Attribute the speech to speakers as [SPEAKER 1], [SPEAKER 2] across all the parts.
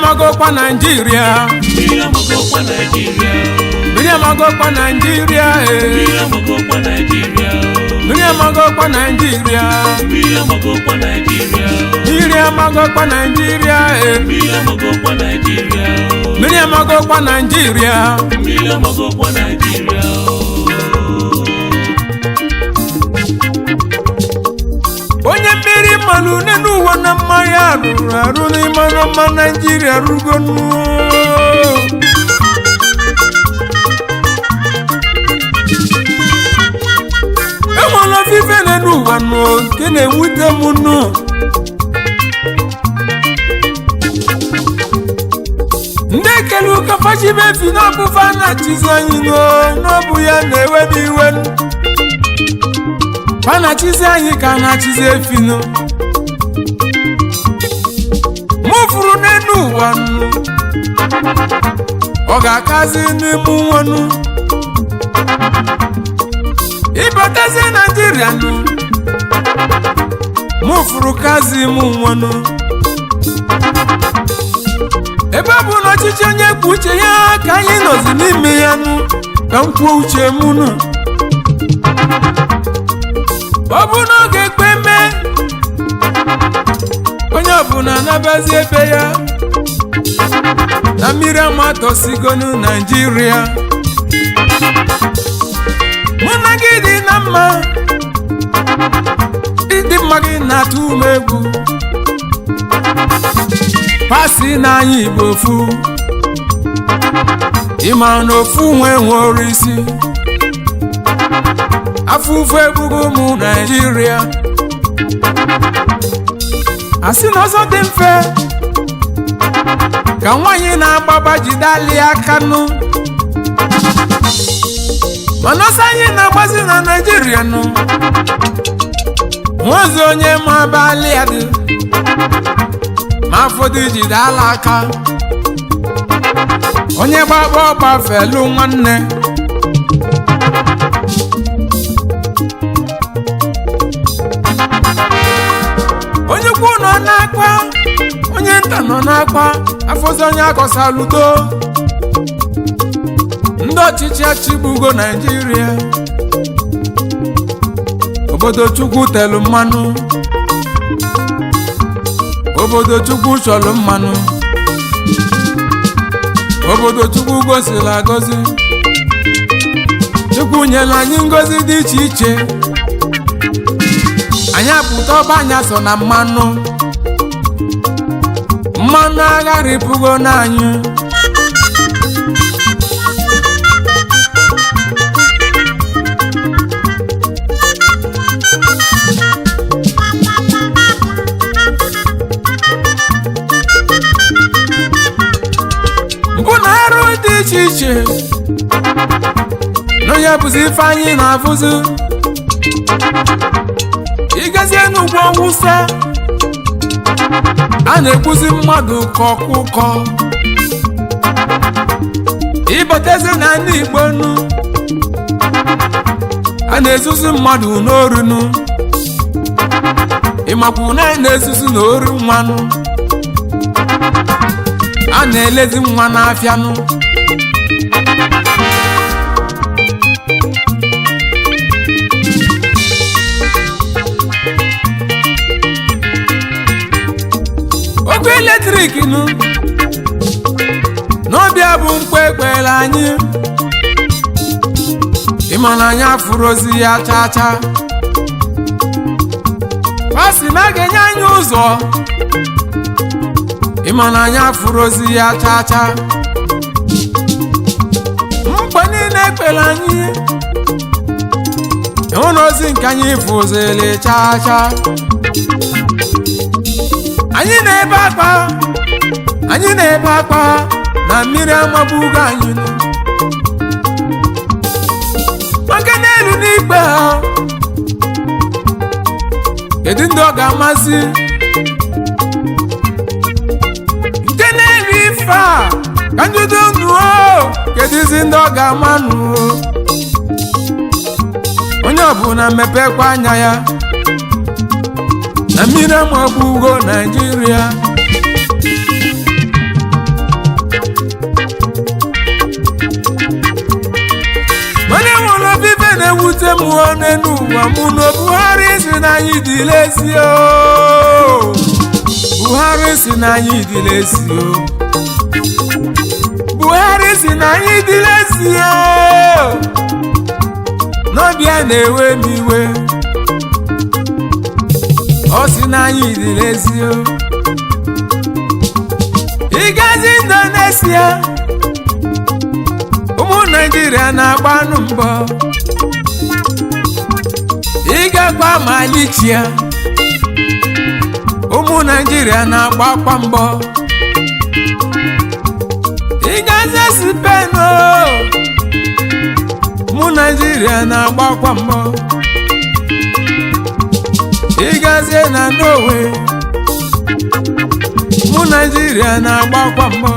[SPEAKER 1] Magokwa Nigeria.
[SPEAKER 2] Magokwa Nigeria.
[SPEAKER 1] Magokwa Nigeria.
[SPEAKER 2] Magokwa Nigeria.
[SPEAKER 1] Magokwa Nigeria.
[SPEAKER 2] Magokwa Nigeria.
[SPEAKER 1] Magokwa Nigeria.
[SPEAKER 2] Magokwa Nigeria.
[SPEAKER 1] Magokwa Nigeria.
[SPEAKER 2] Magokwa Nigeria.
[SPEAKER 1] Onye mmiri mmanụ n'elu ụwa na mmanya arụ n'ime ọma Nigeria rugonu. Enwere ofufe n'elu ụwa nke na-ewute m nụ. Ndị ekele ụka fashibe fi n'ọbụfa na-achịzi anyị n'ọbụ ya na-ewebi iwe. Panachizi anyị ka na-achịzi efinu. Mụfuru n'elu ụwa nụ. Ọ ga-akazi n'ime nwanu. Ịbatazi Nigeria nụ. Mụfuru kazi mụ nwanu. Ebe ọ bụ na ọchịchị onye kwuo uche ya ka anyị nọzi n'ime ya nụ. Ka m kwuo uche mụ nụ. Ọ bụ n'oge ekpeme onye ọbụla na-abazi ebe ya na mmiri amatọsigo na Nigeria. Mụ na gị dị na mma, ịdị mma gị na-atụ m egwu. Pasi na anyị Igbo ofu, ịma na ofu nwere isi. Afụfụ egbugo ụmụ Nigeria. Asị na ọzọ dị mfe ka nwaanyị na-agbaba jidali aka nụ. Mana ọsọ anyị na-agbazi na Nigeria nụ. Nwazi onye ma abalị ya dị ma afọdụ jidala aka. Onye gbagba ọgba felu nwanne. Onye kwu nọ n'akwa, onye nta nọ n'akwa, afọzi onye akọsaludo. Ndị ọchịchị achịgbugo Nigeria. Obodo Chukwu telu mmanụ. Obodo Chukwu chọrọ mmanụ. Obodo Chukwu gosila agozi. Chukwu nyere anyị ngozi dị iche iche. Anyị apụta ọba anya so na mmanụ. Mmanụ agharịpụgo n'anyị. Mbụ na arụ dị iche iche n'onye bụzi ife anyị na-afụzi. Ịgazie n'ugwu Awụsa a na-egbuzi mmadụ ka ọkụkọ. Ịbatezi na ndị Igbo nụ a na-esusu mmadụ n'orinu ịmakwu na a na-esusu n'ori nwanụ a na-elezi nwa n'afịanụ ọkụ eletrik nụ n'ọbịa bụ mkpa ekpere anyị ịma na anyị afụrozi ya chacha pasi na ga-enye anyị ụzọ ịma na anyị afụrozi ya chacha mkpa niile ekpere anyị ịhụ na ozi nke anyị fụzili chacha anyị na-ebe akpa na mmiri amagbugo anyị maka n'elu n'ikpe ha kedu ndị ọ ga-amasị nke n'elu ife a ka njudo nuo kedụzi ndị ọ ga-amanụ onye ọbụla mepekwa anya ya na mmiri amagbugo Naịjirịa mana enwere obibe na-ewute m n'elu ụwa mụ na Buhari si na anyị dị lezi Buhari si na anyị dị lezi Buhari si na anyị dị lezi n'ọbịa na-ewe m iwe ọ si na anyị dị lezi ịgazi Indonesia ụmụ Naịjirịa na-agbanụ mbọ ịgakwa Malaysia ụmụ Naịjirịa na-agbakwa mbọ ịgazi Spain ụmụ Naịjirịa na-agbakwa mbọ ịgazie na Norway ụmụ Naịjirịa na-agbakwa mbọ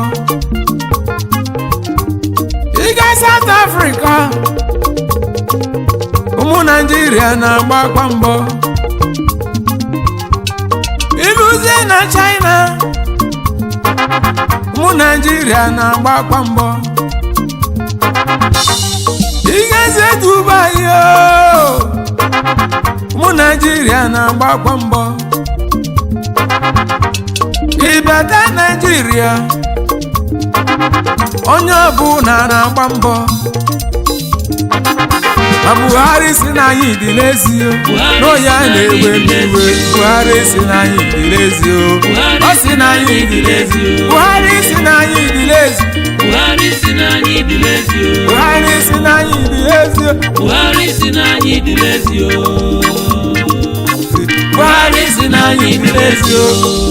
[SPEAKER 1] ịga South Africa ụmụ Naịjirịa na-agbakwa mbọ ịlụzie na China ụmụ Naịjirịa na-agbakwa mbọ ịgazie Dubai ụmụ Naịjirịa na-agbakwa mbọ ịbata Naịjirịa onye ọbụla na-agba mbọ ma Buhari si na anyị dị lezi n'oya na-ewe iwe Buhari si na anyị dị lezi ọ si na anyị dị lezi Buhari si na anyị dị lezi
[SPEAKER 2] Buhari si na anyị dị lezi
[SPEAKER 1] Buhari si na anyị dị lezi
[SPEAKER 2] Buhari si na anyị dị lezi
[SPEAKER 1] Buhari si na anyị dị lezi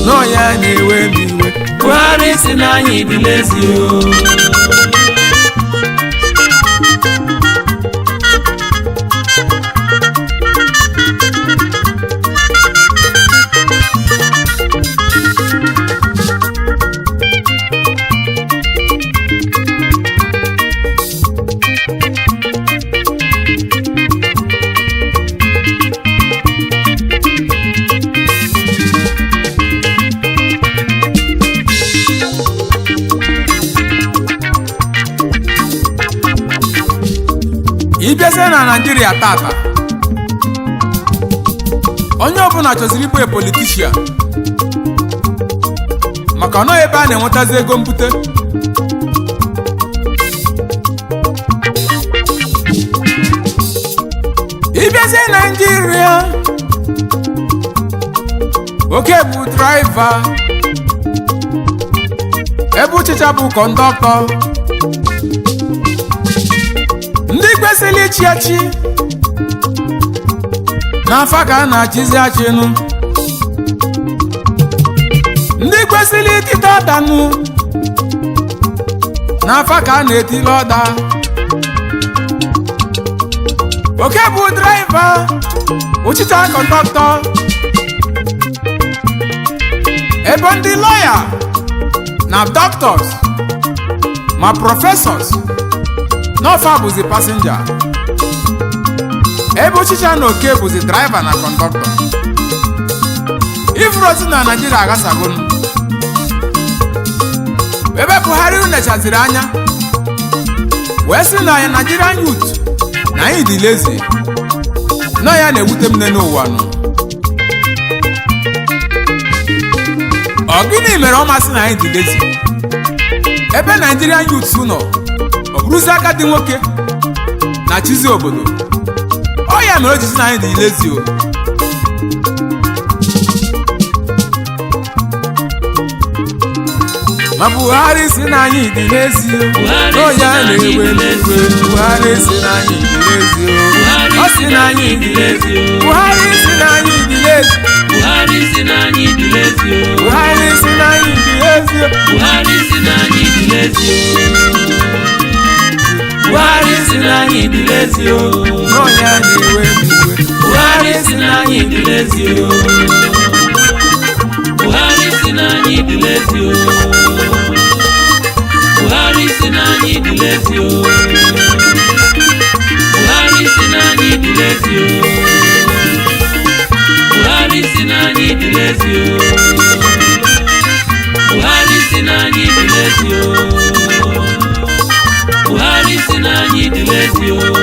[SPEAKER 1] n'oya na-ewe iwe
[SPEAKER 2] Buhari si na anyị dị lezi
[SPEAKER 1] ịbịazie na Naịjirịa tata onye ọbụla chọziri ịbụ politishan maka ọ nọghị ebe a na-enwetazi ego mbute ịbịazie Naịjirịa oke bụ draiva ebe ụchịcha bụ kọndọktọ ndị kwesịrị ịchị achị n'afọ ka a na-achịzi achịnụ ndị kwesịrị ịtịta ọdanụ n'afọ ka a na-etili ọda oke bụ draiva ụchịcha kọndọktọ ebe ndị lọya na doctors ma professors n'ọfa bụzi pasenja, ebe Ọchịcha na Oke bụzi draiva na kọndọktọ. Ifuru na Naịjirịa aghasagonu ebe Buhari nechaziri anya wee sị na anyị Nigerian youth na anyị dị lazy, nọ ya na-ewute m n'ụwa nụ. Ọ gịnị mere ọ masị na anyị dị lazy ebe Nigerian youth nọ ọ bụrụzi agadi nwoke na chizi obodo? Ọ ya mere o ji sị na anyị dị lazy o. Ma Buhari si na anyị dị lazy o, nọ ya na-ewe n'iwe. Buhari si na anyị dị lazy o, ọ si na anyị dị lazy o. Buhari si na anyị dị lazy.
[SPEAKER 2] Buhari si na anyị dị lazy o.
[SPEAKER 1] Buhari si na anyị dị lazy o.
[SPEAKER 2] Buhari si na anyị dị lazy o. Buhari si na anyị dị lazy o.
[SPEAKER 1] Nọ ya na-ewe n'iwe.
[SPEAKER 2] Buhari si na anyị dị lazy o. Buhari si na anyị dị lazy o. Buhari si na anyị dị lazy o. Buhari si na anyị dị lazy o. Buhari si na anyị dị lazy o. Buhari si na anyị dị lazy o. Buhari si na anyị dị lazy o.